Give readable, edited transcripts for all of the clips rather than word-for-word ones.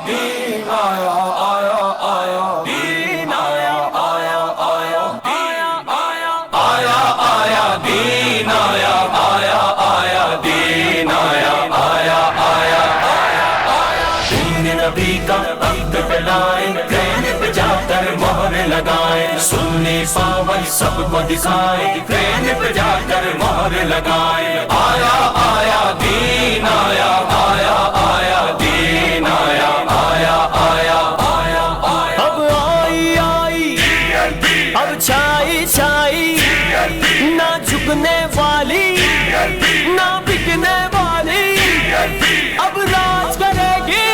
دین آیا آیا آیا دین آیا آیا آیا آیا آیا دین آیا آیا آیا دین آیا آیا آیا دین نبی کا عقد پھیلائیں ٹرین پہ جا کر مہر لگائیں سنی پاون سب کو دکھائیں ٹرین پہ جا کر مہر لگائیں آیا آیا دین آیا آیا آیا دین آیا آیا آیا آیا اب آئی آئی اب چھائی چھائی نہ جھکنے والی نہ بکنے والی اب راج کرے گی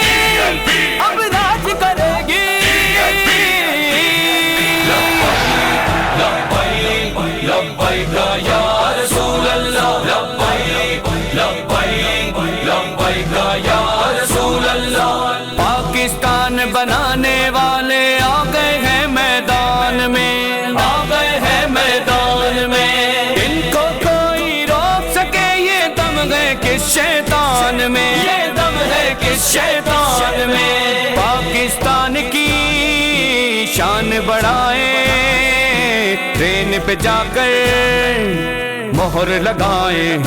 اب راج کرے گی لبیک لبیک یا رسول اللہ لبیک لبیک لبیک یا رسول اللہ پاکستان بنانے والے آ گئے ہیں میدان میں آ گئے ہیں میدان میں ان کو کوئی روک سکے یہ دم ہے کس شیطان میں یہ دم ہے کس شیطان میں پاکستان کی شان بڑھائے ٹرین پہ جا کر مہر لگائیں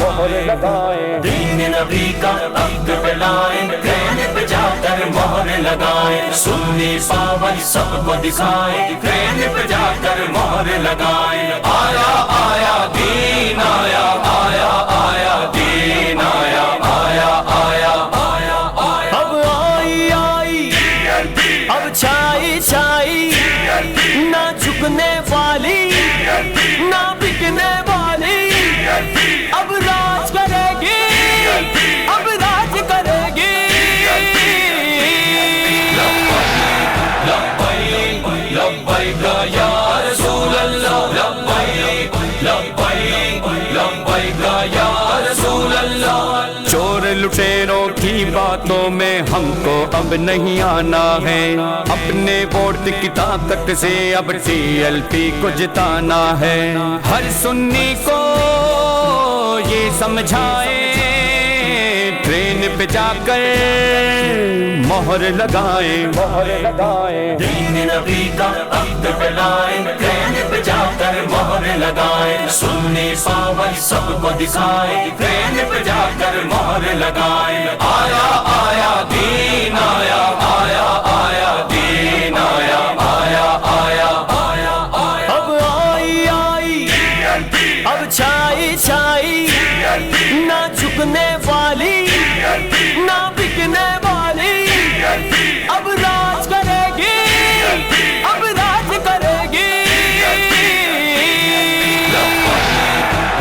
دین نبی کا عقد پھیلائیں ٹرین پہ جا کر مہر لگائیں سنی پاون سب کو دکھائیں ٹرین پہ جا کر مہر لگائیں آیا آیا دین آیا آیا آیا دین آیا آیا آیا آیا اب آئی آئی اب چھائی چھائی نہ جھکنے والی نہ بکنے والی اب راج کرے گی اب راج کرے گی لبیک لبیک یا رسول اللہ لبیک لبیک لبیک یا رسول اللہ چور لٹیروں کی باتوں میں ہم کو اب نہیں آنا ہے اپنے ووٹ کی طاقت سے اب ٹی ایل پی کو جتانا ہے ہر سنی کو یہ سمجھائے ٹرین پہ جا کر مہر لگائیں دین نبی کا عقد پھیلائیں ٹرین پہ جا کر مہر لگائیں سنی پاون سب کو دکھائیں ٹرین پہ جا کر مہر لگائیں آیا آیا دین آیا آیا آیا دین آیا آیا آیا آیا اب آئی آئی اب چھائی چھائی نہ جھکنے والی نہ بکنے والی اب راج کرے گی اب راج کرے گی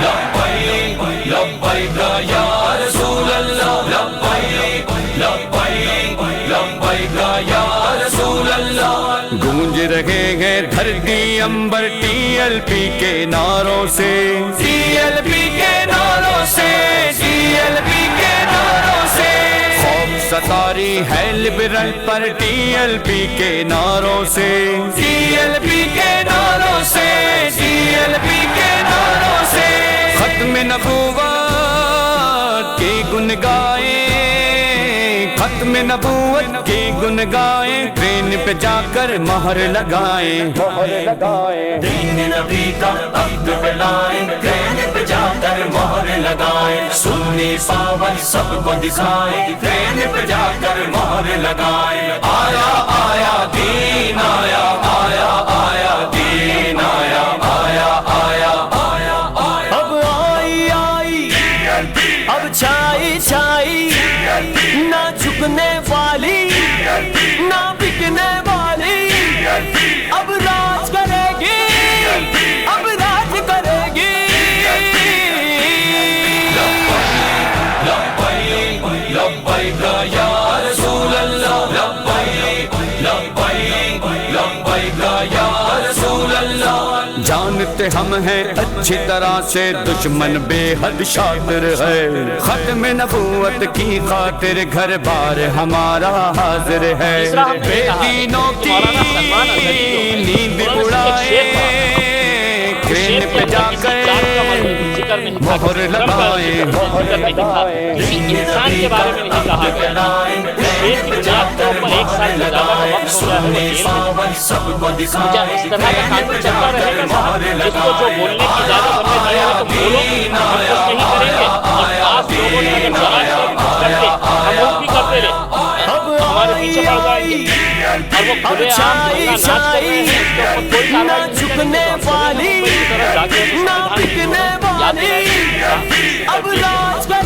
لبیک لبیک یا رسول اللہ لبیک لبیک لبیک یا رسول اللہ گونج رہے ہیں دھرتی امبر ٹی ایل پی کے نعروں سے ٹی ایل پی کے نعروں سے ٹی ایل پی کے نعروں سے خوف ستاری ہے لبرل پر ٹی ایل پی کے نعروں سے ٹی ایل پی کے نعروں سے ٹی ایل پی کے نعروں سے ختم نبوت کی گن گائیں ختم نبوت کی گن گائیں ٹرین پہ جا کر مہر لگائیں دین نبی کا عقد پھیلائیں ٹرین پہ جا کر مہر لگائیں سنی پاون سب کو دکھائیں ٹرین پہ جا کر مہر لگائیں آیا آیا دین آیا آیا آیا دین آیا آیا آیا آیا اب آئی آئی اب چھائی چھائی نہ جھکنے والی نہ بکنے والی اب راج کرے گی اب راج کرے گی لبیک لبیک یا رسول اللہ لبیک لبیک لبیک یا رسول اللہ جانتے ہم ہیں اچھی طرح سے دشمن بے حد شاطر ہے ختم نبوت کی خاطر گھر بار ہمارا حاضر ہے بے دینوں کی نیند اڑائے ٹرین پہ جا کر پر نہیں کہا، رب کا ذکر نہیں کہا، کسی انسان کے بارے میں نہیں کہا گیا۔ ایک کی بنیاد کے اوپر 1 سال سے زیادہ کا وقت ہو رہا ہے وہ جیل میں۔ کیا اس طرح کا قانون چلتا رہے گا صاحب؟ جس کو جو بولنے کی اجازت ہم نے دی ہے تو بولو، ہم کچھ نہیں کریں گے۔ اور خاص لوگوں نے اگر ذرائع سے کچھ کرتے ہم وہ بھی کرتے رہے، ہمارے پیچھے پڑ جائیں گے اور وہ کھلے عام دنگا ناچ کر رہے ہیں، اس کے اوپر کوئی کارروائی نہیں کریں گے تو ہم کی طرف جا کے سنویدھان کی یاد دلائیں گے۔